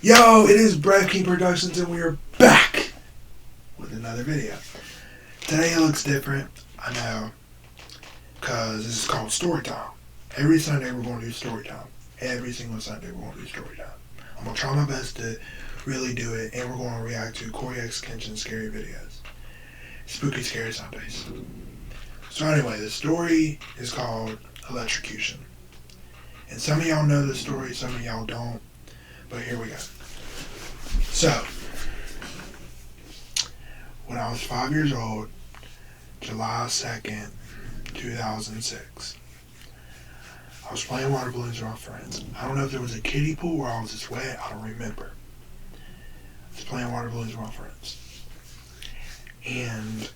Yo, it is Brad King Productions and we are back with another video. Today it looks different, I know, because this is called story time. Every Sunday we're going to do story time. Every single Sunday we're going to do story time. I'm going to try my best to really do it, and we're going to react to Corey X Kenshin's scary videos. Spooky, scary Sundays. So anyway, the story is called Electrocution. And some of y'all know the story, some of y'all don't. But here we go. So, when I was 5 years old, July 2nd, 2006, I was playing water balloons with my friends. I don't know if there was a kiddie pool or I was just wet, I don't remember. I was playing water balloons with my friends. And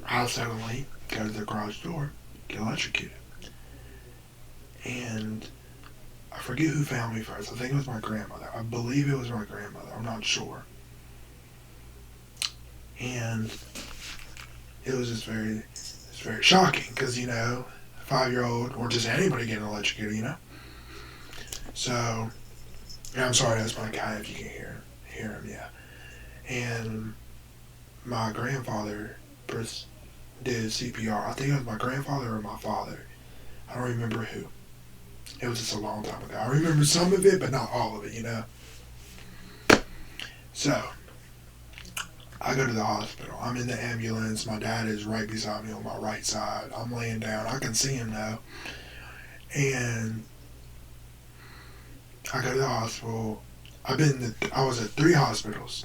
I suddenly go to the garage door, get electrocuted. And I forget who found me first. I think it was my grandmother. I believe it was my grandmother. I'm not sure. And it was just very shocking because, you know, a 5-year-old or just anybody getting electrocuted, you know. So, yeah, I'm sorry, that's my cat if you can hear him, yeah. And my grandfather did CPR. I think it was my grandfather or my father. I don't remember who. It was just a long time ago. I remember some of it, but not all of it, you know. So, I go to the hospital. I'm in the ambulance. My dad is right beside me on my right side. I'm laying down. I can see him now. And I go to the hospital. I was at 3 hospitals.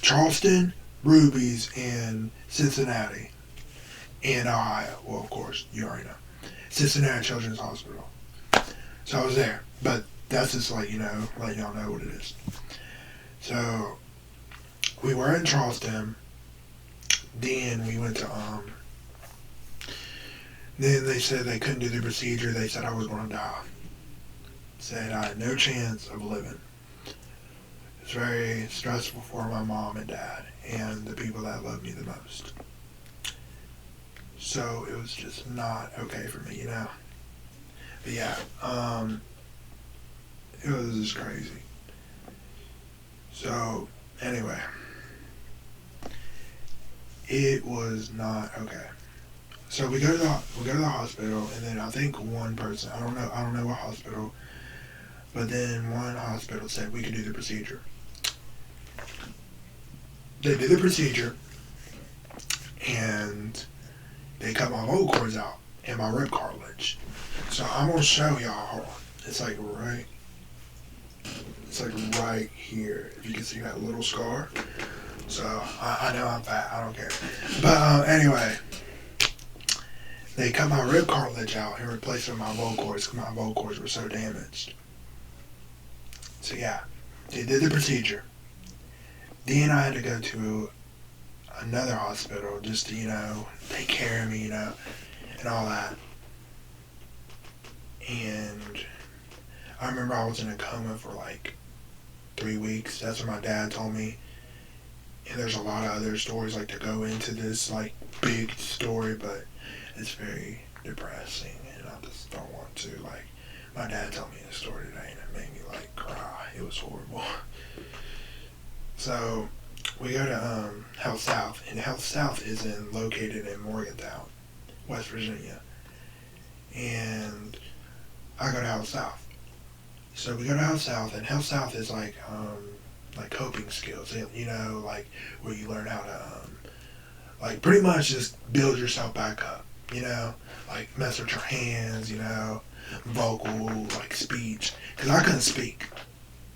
Charleston, Ruby's, and Cincinnati. And Ohio. Well, of course, you already know. Cincinnati Children's Hospital. So I was there. But that's just like, you know, let y'all know what it is. So we were in Charleston. Then we went to then they said they couldn't do the procedure. They said I was gonna die. Said I had no chance of living. It was very stressful for my mom and dad and the people that loved me the most. So it was just not okay for me, you know. But yeah, it was just crazy. So anyway, it was not okay. So we go to the hospital, and then I think one person, I don't know what hospital, but then one hospital said we could do the procedure. They did the procedure, and they cut my vocal cords out and my rib cartilage. So I'm gonna show y'all. Hold on. It's like right here. If you can see that little scar. So I know I'm fat. I don't care. But anyway, they cut my rib cartilage out and replaced it with my vocal cords because my vocal cords were so damaged. So yeah, they did the procedure. Then I had to go to another hospital just to, you know, take care of me, you know, and all that. And I remember I was in a coma for like 3 weeks. That's what my dad told me. And there's a lot of other stories like to go into this like big story, but it's very depressing and I just don't want to. Like, my dad told me this story today and it made me like cry. It was horrible. So we go to Health South, and Health South is located in Morgantown, West Virginia. And I go to Health South. So we go to Health South, and Health South is like coping skills, you know, like where you learn how to like pretty much just build yourself back up, you know, like mess with your hands, you know, vocal, like speech, because I couldn't speak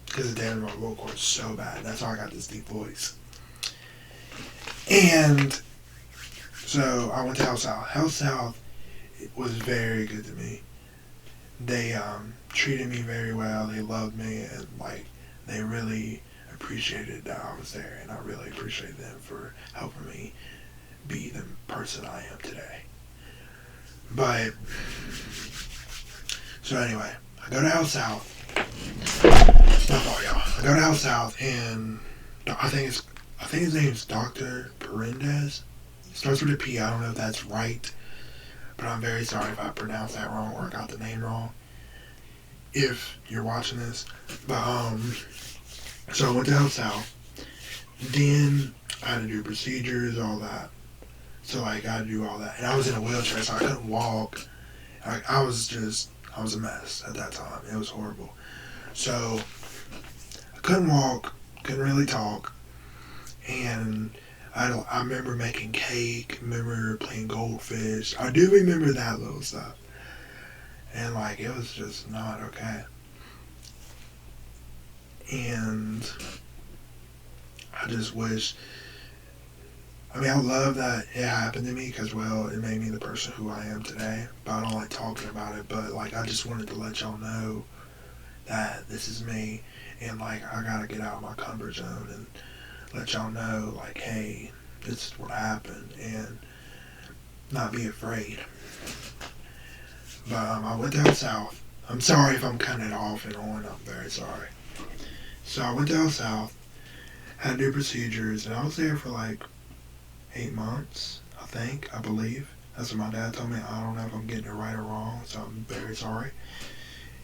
because the damage of my vocal cord is so bad. That's why I got this deep voice. And so I went to Health South. Health South was very good to me. They treated me very well. They loved me, and like they really appreciated that I was there, and I really appreciate them for helping me be the person I am today. But so anyway, I go to Health South. I go to Health South, and I think his name is Dr. Perendez. It starts with a P. I don't know if that's right, but I'm very sorry if I pronounced that wrong or got the name wrong. if you're watching this. But so I went to Health South. Then I had to do procedures, all that. So like I had to do all that, and I was in a wheelchair, so I couldn't walk. I was a mess at that time. It was horrible. So I couldn't walk, couldn't really talk, and I remember making cake. Remember playing goldfish. I do remember that little stuff, and like it was just not okay. And I just wish. I mean, I love that it happened to me because, well, it made me the person who I am today. But I don't like talking about it. But, like, I just wanted to let y'all know that this is me. And, like, I got to get out of my comfort zone and let y'all know, like, hey, this is what happened. And not be afraid. But I went down south. I'm sorry if I'm cutting it off and on. I'm very sorry. So I went down south, had to do procedures, and I was there for, like, 8 months, I believe. That's what my dad told me. I don't know if I'm getting it right or wrong, so I'm very sorry.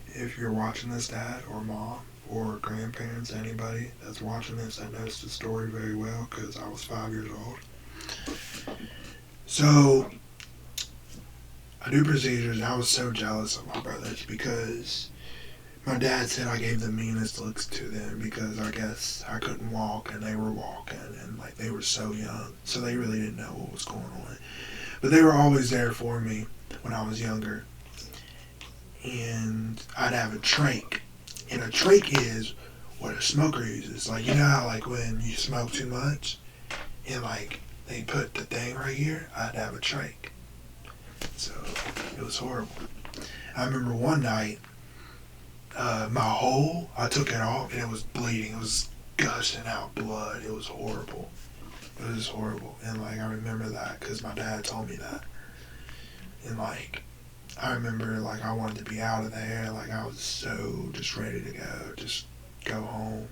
If you're watching this, Dad or Mom or grandparents, anybody that's watching this that knows the story very well, because I was 5 years old. So, I do procedures, and I was so jealous of my brothers because my dad said I gave the meanest looks to them because I guess I couldn't walk and they were walking and like they were so young, so they really didn't know what was going on. But they were always there for me when I was younger. And I'd have a trach. And a trach is what a smoker uses. Like, you know how like when you smoke too much and like they put the thing right here, I'd have a trach. So it was horrible. I remember one night my hole, I took it off and it was bleeding. It was gushing out blood. It was horrible. It was horrible. And like I remember that because my dad told me that. And like I remember like I wanted to be out of there. Like I was so just ready to go. Just go home.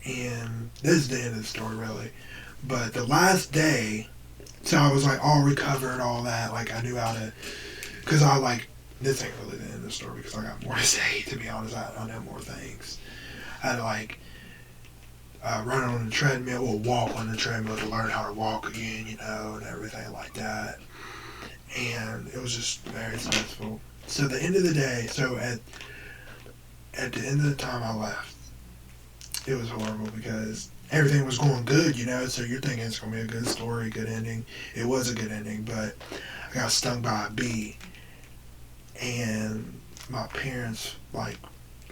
And this is the end of the story really. But the last day, so I was like all recovered, all that. Like I knew how to, because I like, this ain't really the end of the story because I got more to say, to be honest. I know more things. I had to like run on the treadmill or walk on the treadmill to learn how to walk again, you know, and everything like that. And it was just very stressful. So the end of the day, so at the end of the time I left, it was horrible because everything was going good, you know, so you're thinking it's going to be a good story, good ending. It was a good ending, but I got stung by a bee. And my parents, like,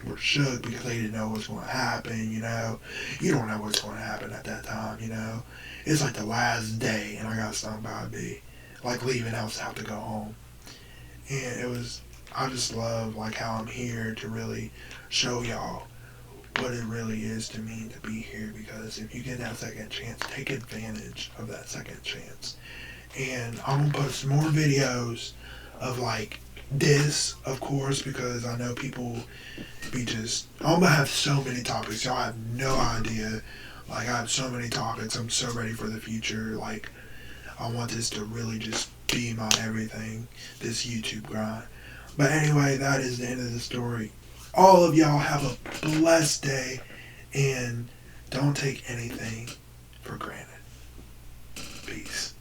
were shook because they didn't know what was going to happen, you know. You don't know what's going to happen at that time, you know. It's like the last day, and I got stung by a bee. Like, leaving else out to go home. And it was, I just love, like, how I'm here to really show y'all what it really is to me to be here. Because if you get that second chance, take advantage of that second chance. And I'm going to put some more videos of, like, this, of course, because I know people be just, I'm gonna have so many topics, y'all have no idea. Like, I have so many topics. I'm so ready for the future. Like, I want this to really just be my everything, this YouTube grind. But anyway, that is the end of the story. All of y'all have a blessed day, and don't take anything for granted. Peace.